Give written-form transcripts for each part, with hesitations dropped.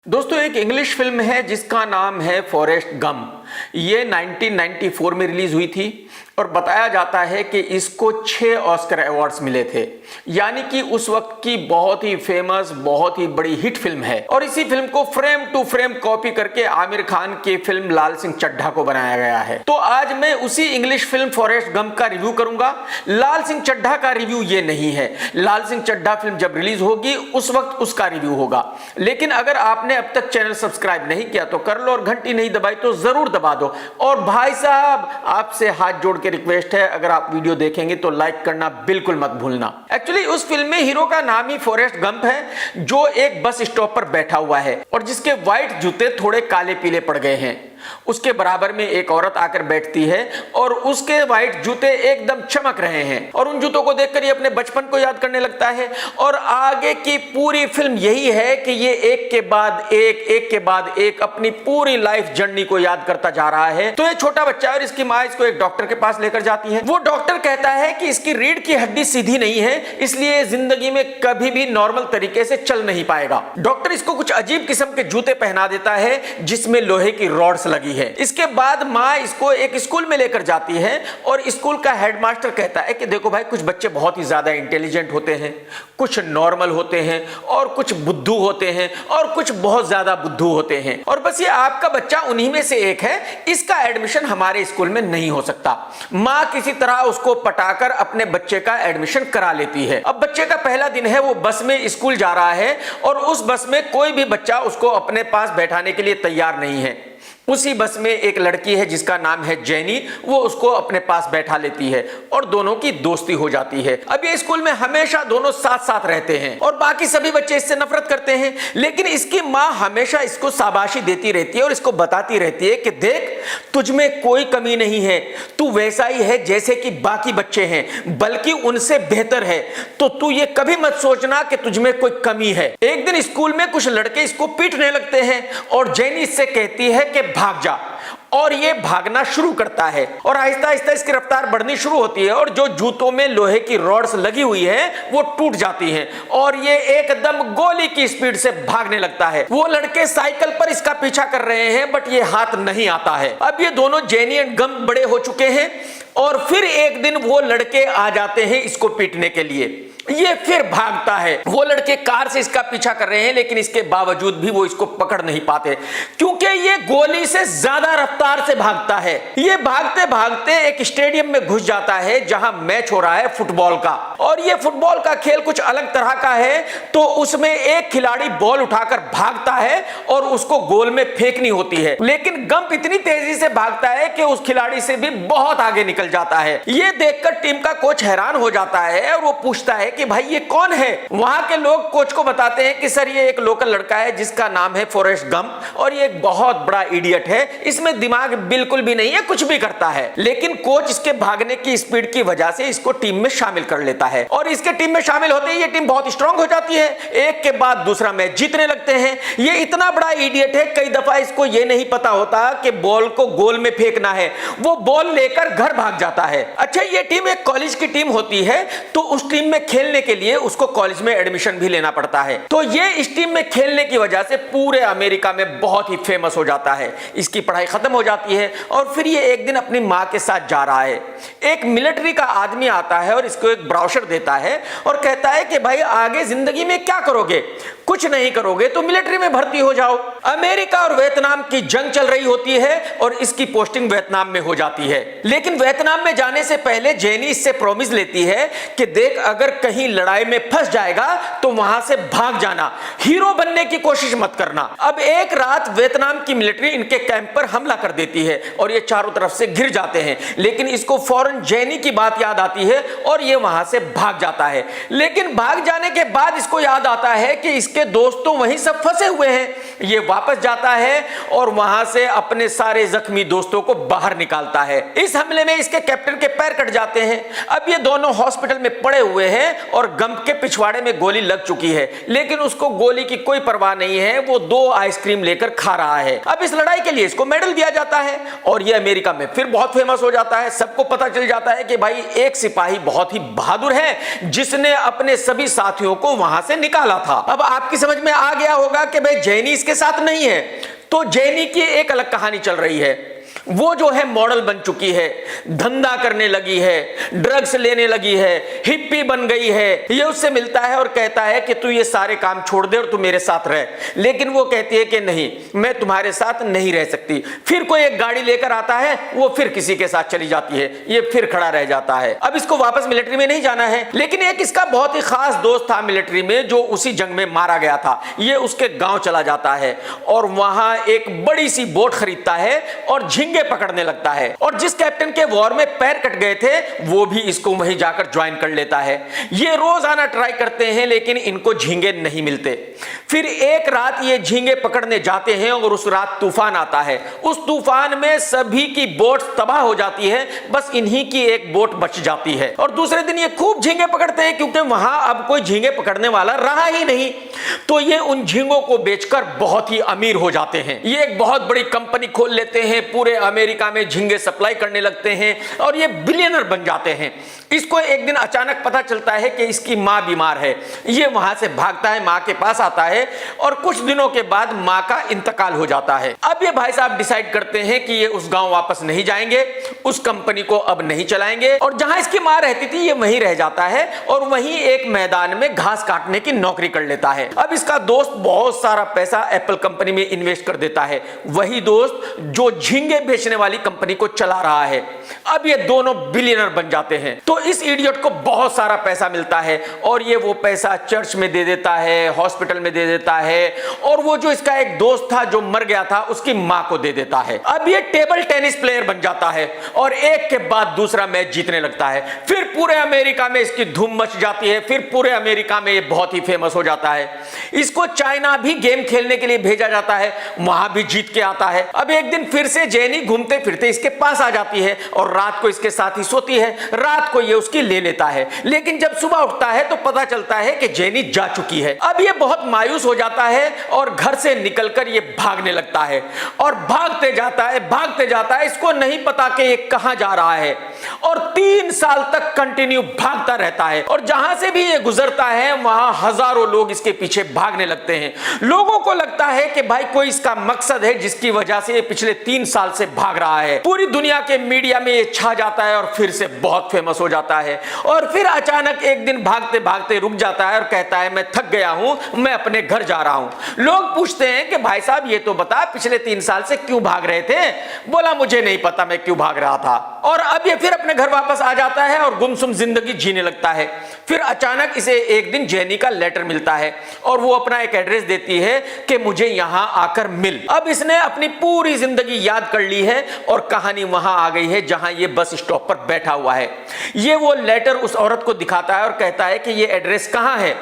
दोस्तों एक English film है जिसका नाम है फॉरेस्ट गम। ये 1994 में रिलीज हुई थी और बताया जाता है कि इसको 6 ऑस्कर अवार्ड्स मिले थे, यानी कि उस वक्त की बहुत ही फेमस, बहुत ही बड़ी हिट फिल्म है। और इसी फिल्म को फ्रेम टू फ्रेम कॉपी करके आमिर खान की फिल्म लाल सिंह चड्ढा को बनाया गया है। तो आज मैं उसी इंग्लिश फिल्म फॉरेस्ट गम का रिव्यू करूंगा। लाल सिंह चड्ढा का रिव्यू ये नहीं है। लाल सिंह चड्ढा फिल्म जब रिलीज होगी उस वक्त उसका रिव्यू होगा। लेकिन अगर आपने अब तक चैनल सब्सक्राइब नहीं किया तो कर लो, और घंटी नहीं दबाई तो जरूर दबा दो। और भाई साहब आपसे हाथ जोड़ के रिक्वेस्ट है, अगर आप वीडियो देखेंगे तो लाइक करना बिल्कुल मत भूलना। एक्चुअली उस फिल्म में हीरो का नाम ही फॉरेस्ट गंप है, जो एक बस स्टॉप पर बैठा हुआ है और जिसके व्हाइट जूते थोड़े काले पीले पड़ गए हैं। उसके बराबर में एक औरत आकर बैठती है और उसके व्हाइट जूते एकदम चमक रहे हैं और उन जूतों को देखकर ये अपने बचपन को याद करने लगता है। और आगे की पूरी फिल्म यही है कि ये एक के बाद एक अपनी पूरी लाइफ जर्नी को याद करता जा रहा है। तो ये छोटा बच्चा और इसकी माँ इसको एक डॉक्टर के पास लेकर जाती है। वो डॉक्टर कहता है कि इसकी रीढ़ की हड्डी सीधी नहीं है, इसलिए जिंदगी में कभी भी नॉर्मल तरीके से चल नहीं पाएगा। डॉक्टर इसको कुछ अजीब किस्म के जूते पहना देता है जिसमें लोहे की रॉड्स लगी है। इसके बाद माँ इसको एक स्कूल में लेकर जाती है और स्कूल का हेडमास्टर कहता है कि देखो भाई, कुछ बच्चे बहुत ही ज्यादा इंटेलिजेंट होते हैं, कुछ नॉर्मल होते हैं और कुछ बुद्धू होते हैं और कुछ बहुत ज्यादा बुद्धू होते हैं, और बस ये आपका बच्चा उन्हीं में से एक है। इसका एडमिशन हमारे स्कूल में नहीं हो सकता। माँ किसी तरह उसको पटाकर अपने बच्चे का एडमिशन करा लेती है। अब बच्चे का पहला दिन है, वो बस में स्कूल जा रहा है और उस बस में कोई भी बच्चा उसको अपने पास बैठाने के लिए तैयार नहीं है। उसी बस में एक लड़की है जिसका नाम है जेनी, वो उसको अपने पास बैठा लेती है और दोनों की दोस्ती हो जाती है। अब ये स्कूल में हमेशा दोनों साथ साथ रहते हैं और बाकी सभी बच्चे इससे नफरत करते हैं, लेकिन इसकी माँ हमेशा इसको शाबाशी देती रहती है और इसको बताती रहती है कि देख, तुझ में कोई कमी नहीं है, तू वैसा ही है जैसे कि बाकी बच्चे हैं, बल्कि उनसे बेहतर है। तो तू ये कभी मत सोचना कि तुझ में कोई कमी है। एक दिन स्कूल में कुछ लड़के इसको पीटने लगते हैं और जेनी इससे कहती है कि भाग जा, और ये भागना शुरू करता है और आहिस्ता आहिस्ता इसकी रफ्तार बढ़नी शुरू होती है और जो जूतों में लोहे की रॉड्स लगी हुई है वो टूट जाती हैं और ये एकदम गोली की स्पीड से भागने लगता है। वो लड़के साइकिल पर इसका पीछा कर रहे हैं बट ये हाथ नहीं आता है। अब ये दोनों जेनी एंड गम बड़े हो चुके हैं और फिर एक दिन वो लड़के आ जाते हैं इसको पीटने के लिए। ये फिर भागता है। वो लड़के कार से इसका पीछा कर रहे हैं, लेकिन इसके बावजूद भी वो इसको पकड़ नहीं पाते क्योंकि ये गोली से ज्यादा रफ्तार से भागता है। ये भागते भागते एक स्टेडियम में घुस जाता है जहां मैच हो रहा है फुटबॉल का, और ये फुटबॉल का खेल कुछ अलग तरह का है। तो उसमें एक खिलाड़ी बॉल उठाकर भागता है और उसको गोल में फेंकनी होती है, लेकिन गंप इतनी तेजी से भागता है कि उस खिलाड़ी से भी बहुत आगे निकल जाता है। ये देखकर टीम का कोच हैरान हो जाता है और वो पूछता है कि भाई ये कौन है। वहां के लोग कोच को बताते हैं कि सर ये एक लोकल लड़का है जिसका नाम है फॉरेस्ट गम, और ये एक बहुत बड़ा इडियट है, इसमें दिमाग बिल्कुल भी नहीं है, कुछ भी करता है। लेकिन कोच इसके भागने की स्पीड की वजह से इसको टीम में शामिल कर लेता है और इसके टीम में शामिल होते ही ये टीम बहुत स्ट्रांग हो जाती है। एक के बाद दूसरा मैच जीतने लगते हैं। ये इतना बड़ा इडियट है, कई दफा इसको ये नहीं पता होता कि बॉल को गोल में फेंकना है, वो बॉल लेकर घर भाग जाता है। अच्छा, ये टीम एक कॉलेज की टीम होती है, तो उस टीम में खेलने के लिए उसको कॉलेज में एडमिशन भी लेना पड़ता है। तो ये इस टीम में खेलने की वजह से पूरे अमेरिका में बहुत ही फेमस हो जाता है। इसकी पढ़ाई खत्म हो जाती है और फिर ये एक दिन अपनी मां के साथ जा रहा है। एक मिलिट्री का आदमी आता है और इसको एक ब्रोशर देता है और कहता है कि भाई आगे जिंदगी में क्या करोगे? कुछ नहीं करोगे तो मिलिट्री में भर्ती हो जाओ। अमेरिका और वियतनाम की जंग चल रही होती है और इसकी पोस्टिंग वियतनाम में हो जाती है। लेकिन वियतनाम में जाने से पहले जेनी इससे प्रॉमिस लेती है कि देख, अगर कहीं लड़ाई में फंस जाएगा तो वहां से भाग जाना, हीरो बनने की कोशिश मत करना। अब एक रात वियतनाम की मिलिट्री इनके कैंप पर हमला कर देती है और ये चारों तरफ से घिर जाते हैं, लेकिन इसको फौरन जेनी की बात याद आती है और ये वहां से भाग जाता है। लेकिन भाग जाने के बाद इसको याद आता है कि इसके दोस्त तो वहीं सब फंसे हुए हैं। ये वापस जाता है और वहां से अपने सारे जख्मी दोस्तों को बाहर निकालता है। इस हमले में इसके कैप्टन के पैर कट जाते हैं। अब ये दोनों हॉस्पिटल में पड़े हुए हैं और गंप के पिछवाड़े में गोली लग चुकी है, लेकिन उसको गोली की कोई परवाह नहीं है, वो 2 आइसक्रीम लेकर खा रहा है। अब इस लड़ाई के लिए इसको मेडल दिया जाता है और ये अमेरिका में फिर बहुत फेमस हो जाता है। सबको पता चल जाता है कि भाई एक सिपाही बहुत ही बहादुर है जिसने अपने सभी साथियों को वहां से निकाला था। अब आपकी समझ में आ गया होगा कि भाई जैनी इसके साथ नहीं है, तो जैनी की एक अलग कहानी चल रही है। वो जो है मॉडल बन चुकी है, धंधा करने लगी है, ड्रग्स लेने लगी है, हिप्पी बन गई है। ये उससे मिलता है और कहता है कि तू ये सारे काम छोड़ दे और तू मेरे साथ रह, लेकिन वो कहती है कि नहीं, मैं तुम्हारे साथ नहीं रह सकती। फिर कोई एक गाड़ी लेकर आता है, वो फिर किसी के साथ चली जाती है, ये फिर खड़ा रह जाता है। अब इसको वापस मिलिट्री में नहीं जाना है, लेकिन एक इसका बहुत ही खास दोस्त था मिलिट्री में जो उसी जंग में मारा गया था। ये उसके गांव चला जाता है और वहां एक बड़ी सी बोट खरीदता है और झींगे पकड़ने लगता है। और जिस कैप्टन के वॉर में पैर कट गए थे, वो भी इसको वहीं जाकर ज्वाइन कर लेता है। ये रोज आना ट्राई करते हैं, लेकिन इनको झींगे नहीं मिलते। फिर एक रात ये झींगे पकड़ने जाते हैं और उस रात तूफान आता है। उस तूफान में सभी की बोट तबाह हो जाती है, बस इन्हीं की एक बोट बच जाती है। और दूसरे दिन ये खूब झींगे पकड़ते हैं, क्योंकि वहां अब कोई झींगे पकड़ने वाला रहा ही नहीं। तो ये उन झींगों को बेचकर बहुत ही अमीर हो जाते हैं। ये एक बहुत बड़ी कंपनी खोल लेते हैं, पूरे अमेरिका में झींगे सप्लाई करने लगते हैं और ये बिलियनर बन जाते हैं। इसको एक दिन अचानक पता चलता है कि इसकी मां बीमार है। ये वहां से भागता है, मां के पास आता है और कुछ दिनों के बाद मां का इंतकाल हो जाता है। अब ये भाई साहब डिसाइड करते हैं कि ये उस गांव वापस नहीं जाएंगे, उस कंपनी को अब नहीं चलाएंगे, और जहां इसकी मां रहती थी ये वहीं रह जाता है और वहीं एक मैदान में घास काटने की नौकरी कर लेता है। अब इसका दोस्त बहुत सारा पैसा एप्पल कंपनी में इन्वेस्ट कर देता है, वही दोस्त जो झींगे बेचने वाली कंपनी को चला रहा है। अब ये दोनों बिलियनर बन जाते हैं। तो इस इडियट को बहुत सारा पैसा मिलता है और ये वो पैसा चर्च में दे देता है, हॉस्पिटल में दे देता है, और वो जो इसका एक दोस्त था जो मर गया था उसकी मां को दे देता है। अब ये टेबल टेनिस प्लेयर बन जाता है और एक के बाद दूसरा मैच जीतने लगता है। फिर पूरे अमेरिका में इसकी धूम मच जाती है, फिर पूरे अमेरिका में ये बहुत ही फेमस हो जाता है। इसको चाइना भी गेम खेलने के लिए भेजा जाता है, वहां भी जीत के आता है। अब एक दिन फिर से जेनी घूमते फिरते इसके पास आ जाती है और रात को इसके साथ ही सोती है। रात को ये उसकी ले लेता है, लेकिन जब सुबह उठता है तो पता चलता है कि जेनी जा चुकी है। अब ये बहुत मायूस हो जाता है और घर से निकलकर ये भागने लगता है और भागते जाता है, इसको नहीं पता कि ये कहां जा रहा है। और 3 साल तक कंटिन्यू भागता रहता है और जहां से भी ये गुजरता है वहां हजारों लोग इसके पीछे भागने लगते हैं। लोगों को लगता है कि भाई कोई इसका मकसद है जिसकी वजह से ये पिछले 3 साल से भाग रहा है। पूरी दुनिया के मीडिया में ये छा जाता है और फिर से बहुत फेमस हो जाता है। और फिर अचानक एक दिन भागते भागते रुक जाता है और कहता है मैं थक गया हूं, मैं अपने घर जा रहा हूं। लोग पूछते हैं कि भाई साहब ये तो बता पिछले 3 साल से क्यों भाग रहे थे? बोला मुझे नहीं पता मैं क्यों भाग रहा था। और अब ये फिर अपने घर वापस आ जाता है और गुमसुम जिंदगी जीने लगता है। फिर अचानक इसे एक दिन जेनी का लेटर मिलता है और वो अपना एक एड्रेस देती है कि मुझे यहां आकर मिल। अब इसने अपनी पूरी जिंदगी याद कर ली है और कहानी वहां आ गई है जहां ये बस स्टॉप पर बैठा हुआ है। ये वो लेटर उस औरत को दिखाता है और कहता है कि ये एड्रेस कहां है।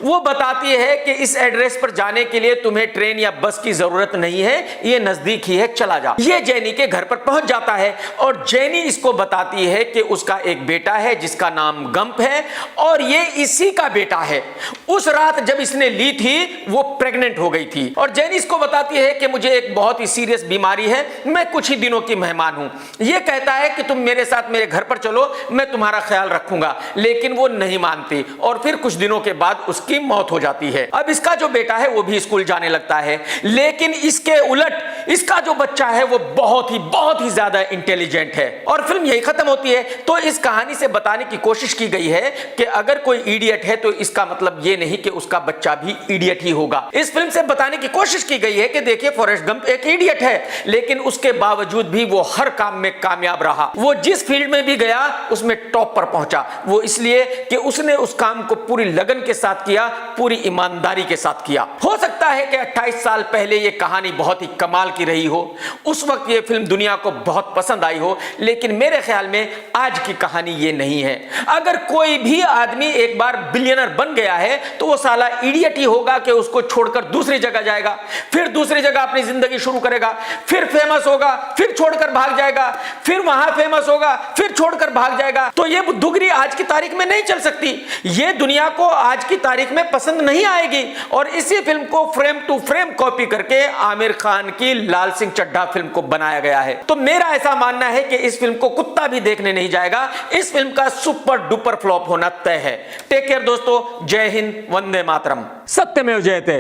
वो बताती है कि इस एड्रेस पर जाने के लिए तुम्हें ट्रेन या बस की जरूरत नहीं है, ये नजदीक ही है, चला जा। ये जेनी के घर पर पहुंच जाता है और जेनी इसको बताती है कि उसका एक बेटा है जिसका नाम गंप है और ये इसी का बेटा है। उस रात जब इसने ली थी वो प्रेग्नेंट हो गई थी और जेनी इसको बताती है कि मुझे एक बहुत ही सीरियस बीमारी है, मैं कुछ ही दिनों की मेहमान हूं। ये कहता है कि तुम मेरे साथ मेरे घर पर चलो, मैं तुम्हारा ख्याल रखूंगा, लेकिन वो नहीं मानती और फिर कुछ दिनों के बाद उसकी मौत हो जाती है। अब इसका जो बेटा है वो भी स्कूल जाने लगता है, लेकिन इसके उलट इसका जो बच्चा है वो बहुत ही ज्यादा इंटेलिजेंट है। और फिल्म यही खत्म होती है। तो इस कहानी से बताने की कोशिश की गई है कि अगर कोई इडियट है तो इसका मतलब ये नहीं कि उसका बच्चा भी इडियट ही होगा। इस फिल्म से बताने की कोशिश की गई है कि देखिए फॉरेस्ट गंप एक इडियट है, लेकिन उसके बावजूद भी वो हर काम में कामयाब रहा। वो जिस फील्ड में भी गया उसमें टॉप पर पहुंचा। वो इसलिए कि उसने उस काम को पूरी लगन के साथ किया, पूरी ईमानदारी के साथ किया। हो सकता सकता है कि 28 साल पहले ये कहानी बहुत ही कमाल की रही हो, उस वक्त ये फिल्म दुनिया को बहुत पसंद आई हो, लेकिन मेरे ख्याल में आज की कहानी ये नहीं है। अगर कोई भी आदमी एक बार बिलियनर बन गया है तो वो साला इडियट ही होगा कि उसको छोड़कर दूसरी जगह जाएगा, फिर दूसरी जगह अपनी जिंदगी शुरू करेगा, फिर फेमस होगा, फिर छोड़कर भाग जाएगा, फिर वहां फेमस होगा, फिर छोड़कर भाग जाएगा। तो ये बुद्धूगिरी आज की तारीख में नहीं चल सकती, ये दुनिया को आज की तारीख में पसंद नहीं आएगी। और इसी फिल्म को फ्रेम टू फ्रेम कॉपी करके आमिर खान की लाल सिंह चड्ढा फिल्म को बनाया गया है। तो मेरा ऐसा मानना है कि इस फिल्म को कुत्ता भी देखने नहीं जाएगा, इस फिल्म का सुपर डुपर फ्लॉप होना तय है। टेक केयर दोस्तों, जय हिंद, वंदे मातरम, सत्यमेव जयते।